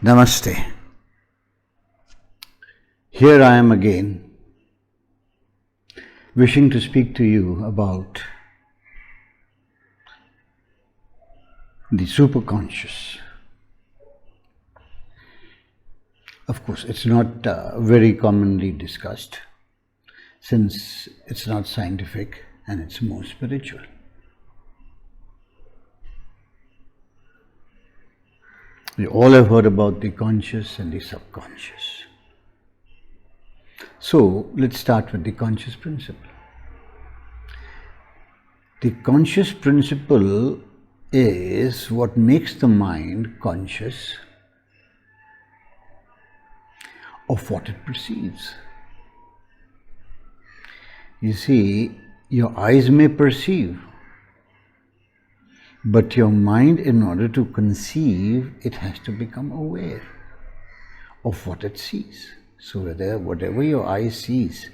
Namaste. Here I am again, wishing to speak to you about the superconscious. Of course, it's not very commonly discussed, since it's not scientific and it's more spiritual. We all have heard about the conscious and the subconscious. So, let's start with the conscious principle. The conscious principle is what makes the mind conscious of what it perceives. You see, your eyes may perceive, but your mind, in order to conceive, it has to become aware of what it sees. So whatever your eye sees,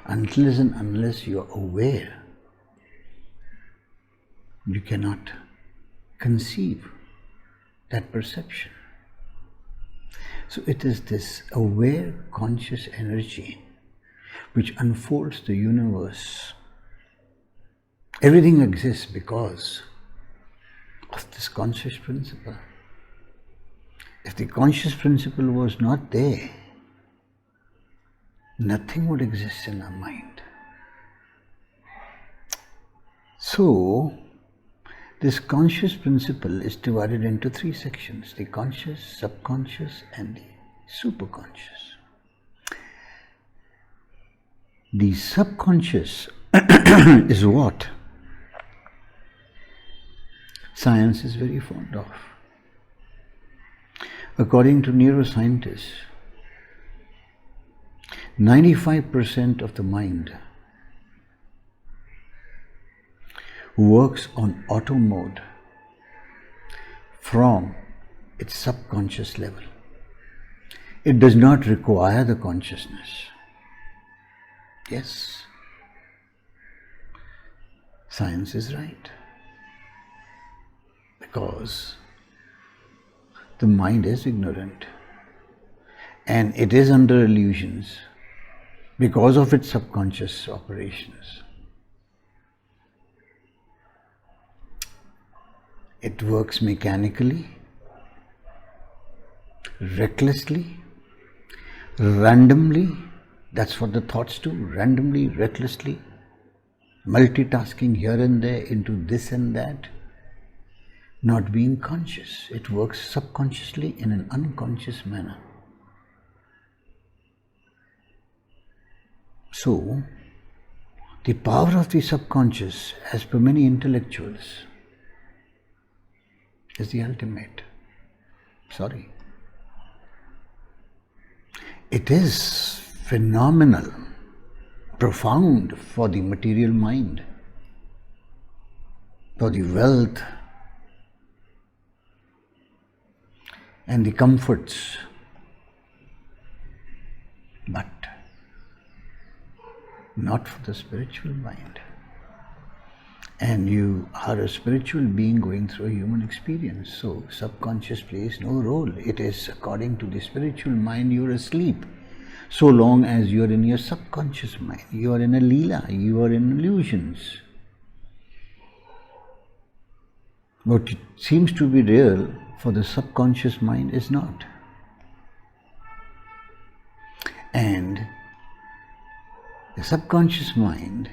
unless you are aware, you cannot conceive that perception. So it is this aware, conscious energy which unfolds the universe. Everything exists because of this conscious principle. If the conscious principle was not there, nothing would exist in our mind. So, this conscious principle is divided into three sections: the conscious, subconscious, and the superconscious. The subconscious is what science is very fond of. According to neuroscientists, 95% of the mind works on auto mode from its subconscious level. It does not require the consciousness. Yes, science is right. Because the mind is ignorant and it is under illusions because of its subconscious operations. It works mechanically, recklessly, randomly. That's what the thoughts do, randomly, recklessly, multitasking here and there into this and that. Not being conscious. It works subconsciously in an unconscious manner. So, the power of the subconscious, as per many intellectuals, is the ultimate. Sorry. It is phenomenal, profound for the material mind, for the wealth and the comforts, but not for the spiritual mind. And you are a spiritual being going through a human experience, so subconscious plays no role. It is according to the spiritual mind you are asleep. So long as you are in your subconscious mind, you are in a Leela, you are in illusions. What seems to be real for the subconscious mind is not. And the subconscious mind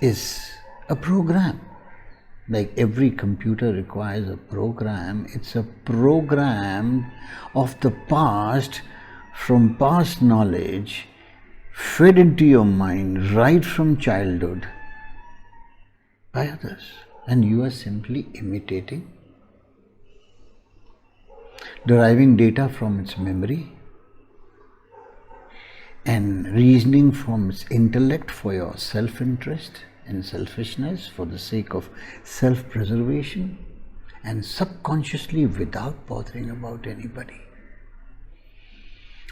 is a program. Like every computer requires a program, it's a program of the past, from past knowledge, fed into your mind right from childhood by others. And you are simply imitating, deriving data from its memory and reasoning from its intellect for your self-interest and selfishness, for the sake of self-preservation, and subconsciously, without bothering about anybody,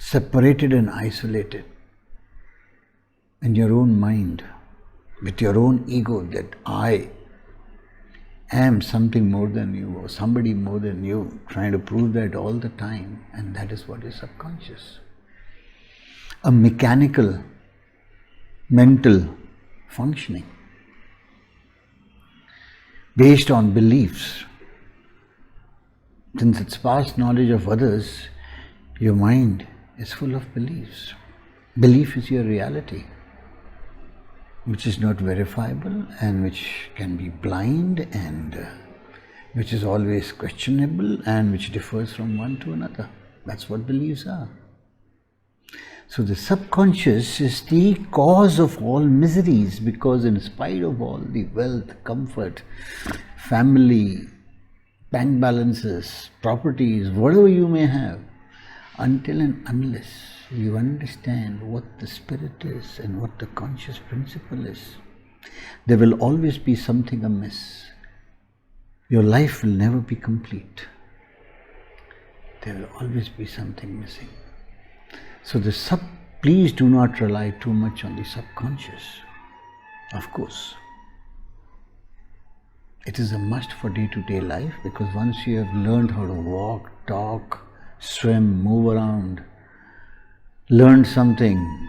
separated and isolated in your own mind, with your own ego that I am something more than you or somebody more than you, trying to prove that all the time, and that is what is subconscious. A mechanical, mental functioning based on beliefs. Since it's past knowledge of others, your mind is full of beliefs. Belief is your reality, which is not verifiable and which can be blind and which is always questionable and which differs from one to another. That's what beliefs are. So the subconscious is the cause of all miseries, because in spite of all the wealth, comfort, family, bank balances, properties, whatever you may have, until and unless you understand what the spirit is and what the conscious principle is, there will always be something amiss. Your life will never be complete. There will always be something missing. So please do not rely too much on the subconscious. Of course, it is a must for day-to-day life, because once you have learned how to walk, talk, swim, move around, learned something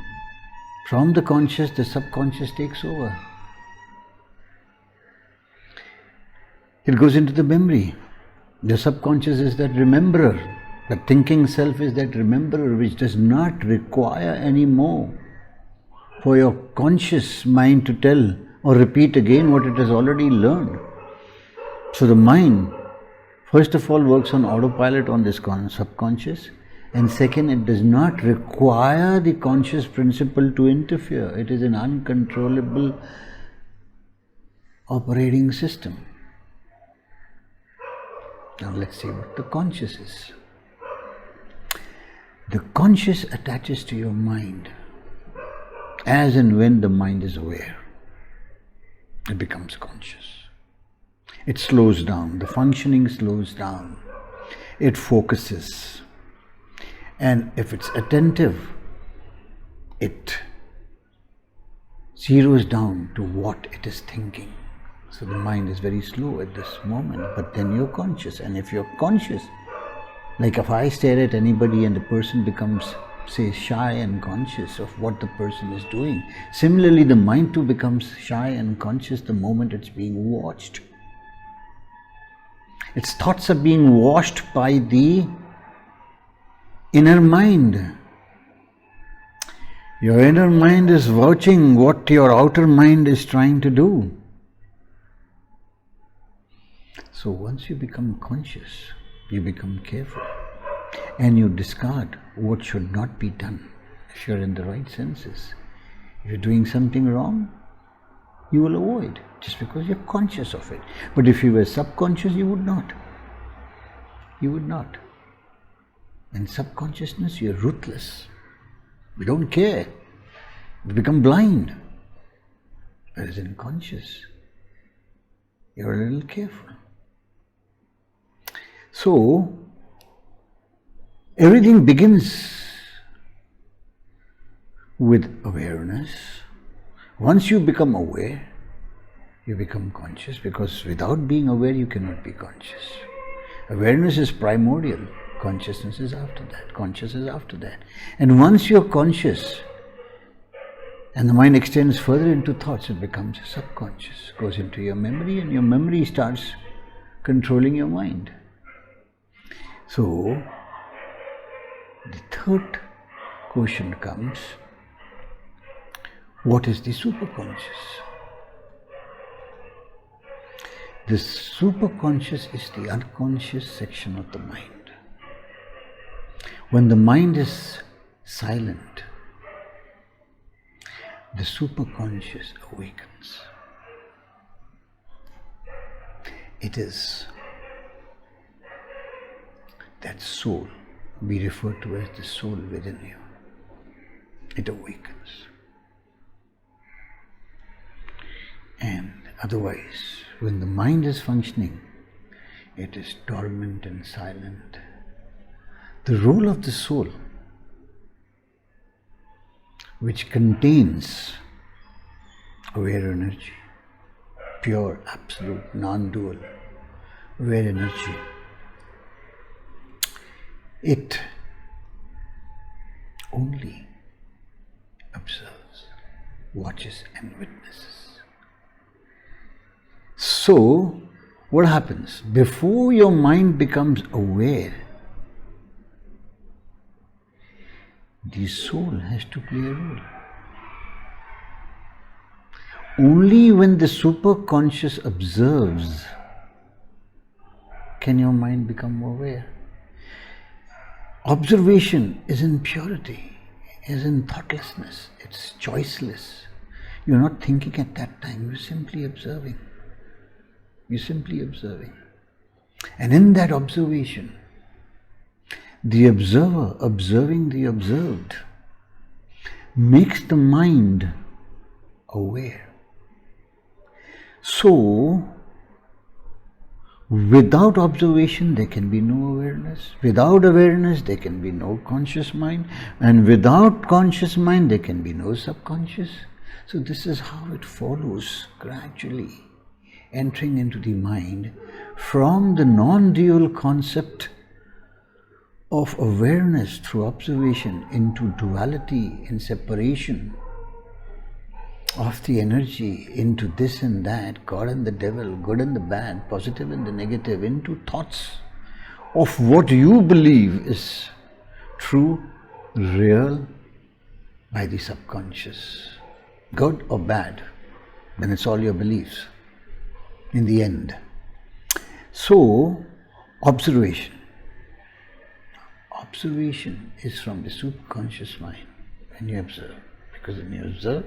from the conscious, the subconscious takes over. It goes into the memory. The subconscious is that rememberer. The thinking self is that rememberer which does not require any more for your conscious mind to tell or repeat again what it has already learned. So the mind, first of all, works on autopilot on this subconscious, and second, it does not require the conscious principle to interfere. It is an uncontrollable operating system. Now let's see what the conscious is. The conscious attaches to your mind as and when the mind is aware. It becomes conscious. It slows down. The functioning slows down. It focuses. And if it's attentive, it zeroes down to what it is thinking. So the mind is very slow at this moment, but then you're conscious. And if you're conscious, like if I stare at anybody and the person becomes, say, shy and conscious of what the person is doing, similarly the mind too becomes shy and conscious the moment it's being watched. Its thoughts are being washed by the inner mind. Your inner mind is watching what your outer mind is trying to do. So once you become conscious, you become careful and you discard what should not be done. If you're in the right senses, if you're doing something wrong, you will avoid, just because you're conscious of it. But if you were subconscious, you would not. You would not. In subconsciousness, you're ruthless. You don't care. You become blind. Whereas in conscious, you're a little careful. So, everything begins with awareness. Once you become aware, you become conscious, because without being aware, you cannot be conscious. Awareness is primordial. Consciousness is after that. Conscious is after that. And once you're conscious, and the mind extends further into thoughts, it becomes subconscious, goes into your memory, and your memory starts controlling your mind. So, the third question comes, what is the superconscious? The superconscious is the unconscious section of the mind. When the mind is silent, the superconscious awakens. It is that soul we refer to as the soul within you. It awakens. And otherwise, when the mind is functioning, it is dormant and silent. The role of the soul, which contains aware energy, pure, absolute, non-dual, aware energy. It only observes, watches and witnesses. So, what happens? Before your mind becomes aware, the soul has to play a role. Only when the superconscious observes can your mind become aware. Observation is in purity, is in thoughtlessness, it's choiceless. You're not thinking at that time, you're simply observing. You're simply observing. And in that observation, the observer observing the observed makes the mind aware. So, without observation there can be no awareness. Without awareness there can be no conscious mind. And without conscious mind there can be no subconscious. So this is how it follows gradually, entering into the mind from the non-dual concept of awareness through observation into duality and separation of the energy into this and that, God and the devil, good and the bad, positive and the negative, into thoughts of what you believe is true, real, by the subconscious. Good or bad, then it's all your beliefs in the end. So, observation. Observation is from the superconscious mind when you observe. Because when you observe,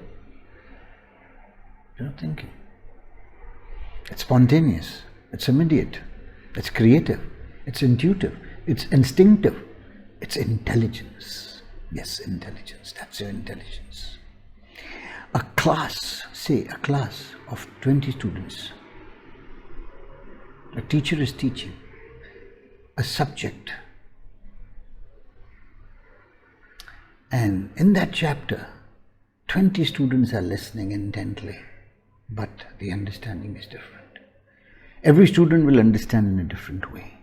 you're not thinking. It's spontaneous, it's immediate, it's creative, it's intuitive, it's instinctive, it's intelligence. Yes, intelligence, that's your intelligence. A class, say a class of 20 students. A teacher is teaching a subject. And in that chapter, 20 students are listening intently. But the understanding is different. Every student will understand in a different way,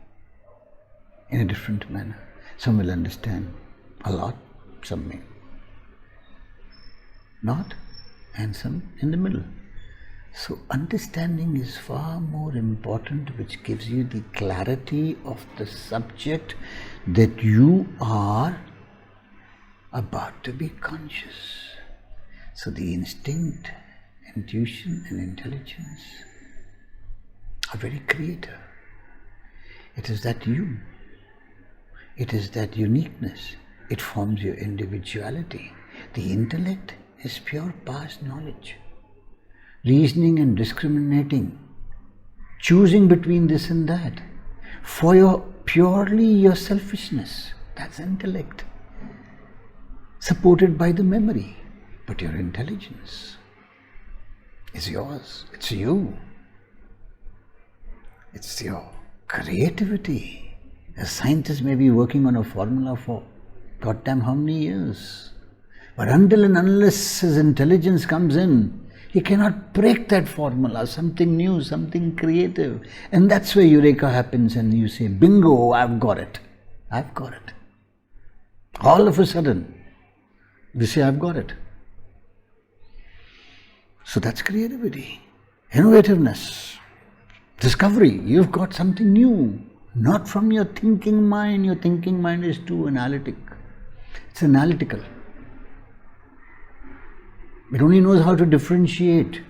in a different manner. Some will understand a lot, some may not, and some in the middle. So understanding is far more important, which gives you the clarity of the subject that you are about to be conscious. So the instinct, intuition and intelligence are very creative. It is that you. It is that uniqueness. It forms your individuality. The intellect is pure past knowledge. Reasoning and discriminating. Choosing between this and that. For purely your selfishness. That's intellect. Supported by the memory. But your intelligence is yours. It's you. It's your creativity. A scientist may be working on a formula for goddamn how many years. But until and unless his intelligence comes in, he cannot break that formula, something new, something creative. And that's where eureka happens and you say, bingo, I've got it. I've got it. All of a sudden, you say, I've got it. So that's creativity, innovativeness, discovery. You've got something new, not from your thinking mind. Your thinking mind is too analytic. It's analytical. It only knows how to differentiate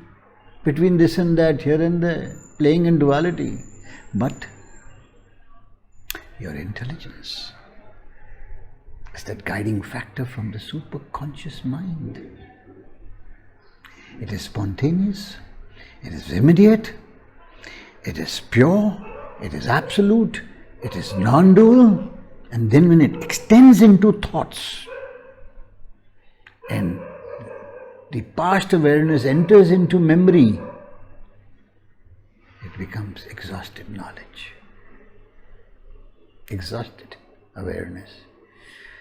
between this and that, here and there, playing in duality. But your intelligence is that guiding factor from the superconscious mind. It is spontaneous, it is immediate, it is pure, it is absolute, it is non-dual, and then when it extends into thoughts and the past awareness enters into memory, it becomes exhausted knowledge, exhausted awareness.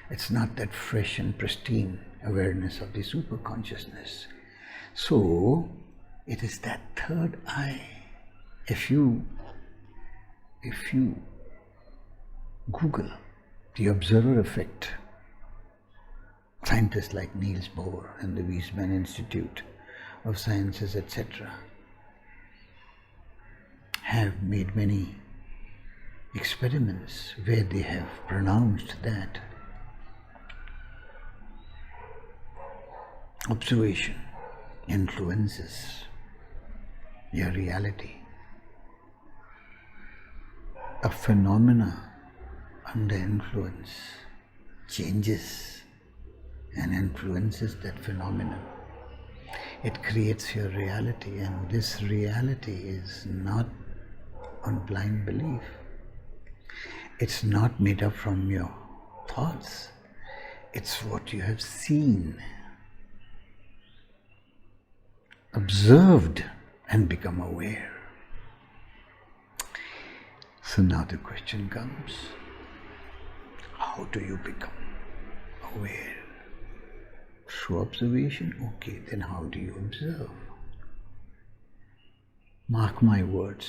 It's not that fresh and pristine awareness of the superconsciousness. So, it is that third eye. If you if you Google the observer effect, scientists like Niels Bohr and the Weizmann Institute of Sciences, etc., have made many experiments where they have pronounced that observation influences your reality. A phenomena under influence changes and influences that phenomenon. It creates your reality, and this reality is not on blind belief. It's not made up from your thoughts. It's what you have seen, observed, and become aware. So now the question comes, how do you become aware? Through observation? Okay, then how do you observe? Mark my words.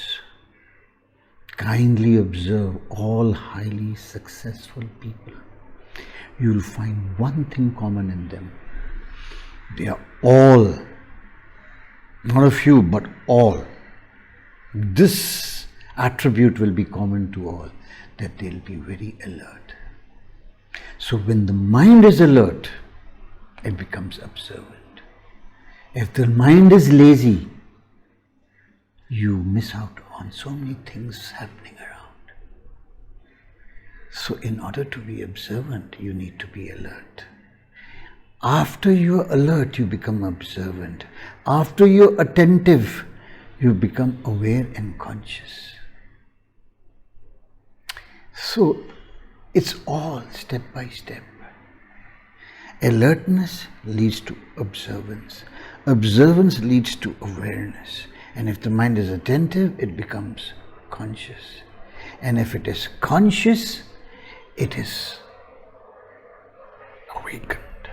Kindly observe all highly successful people. You will find one thing common in them. They are all, not a few, but all. This attribute will be common to all, that they'll be very alert. So when the mind is alert, it becomes observant. If the mind is lazy, you miss out on so many things happening around. So in order to be observant, you need to be alert. After you're alert, you become observant. After you're attentive, you become aware and conscious. So it's all step by step. Alertness leads to observance. Observance leads to awareness. And if the mind is attentive, it becomes conscious. And if it is conscious, it is awakened.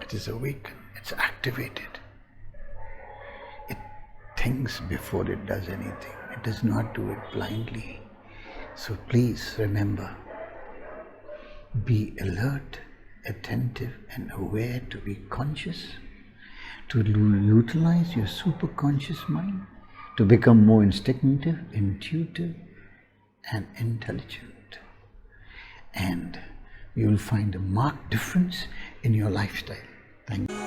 It is awakened. It's activated. It thinks before it does anything. It does not do it blindly. So please remember, be alert, attentive and aware, to be conscious, to utilize your superconscious mind, to become more instinctive, intuitive and intelligent. And you will find a marked difference in your lifestyle. Thank you.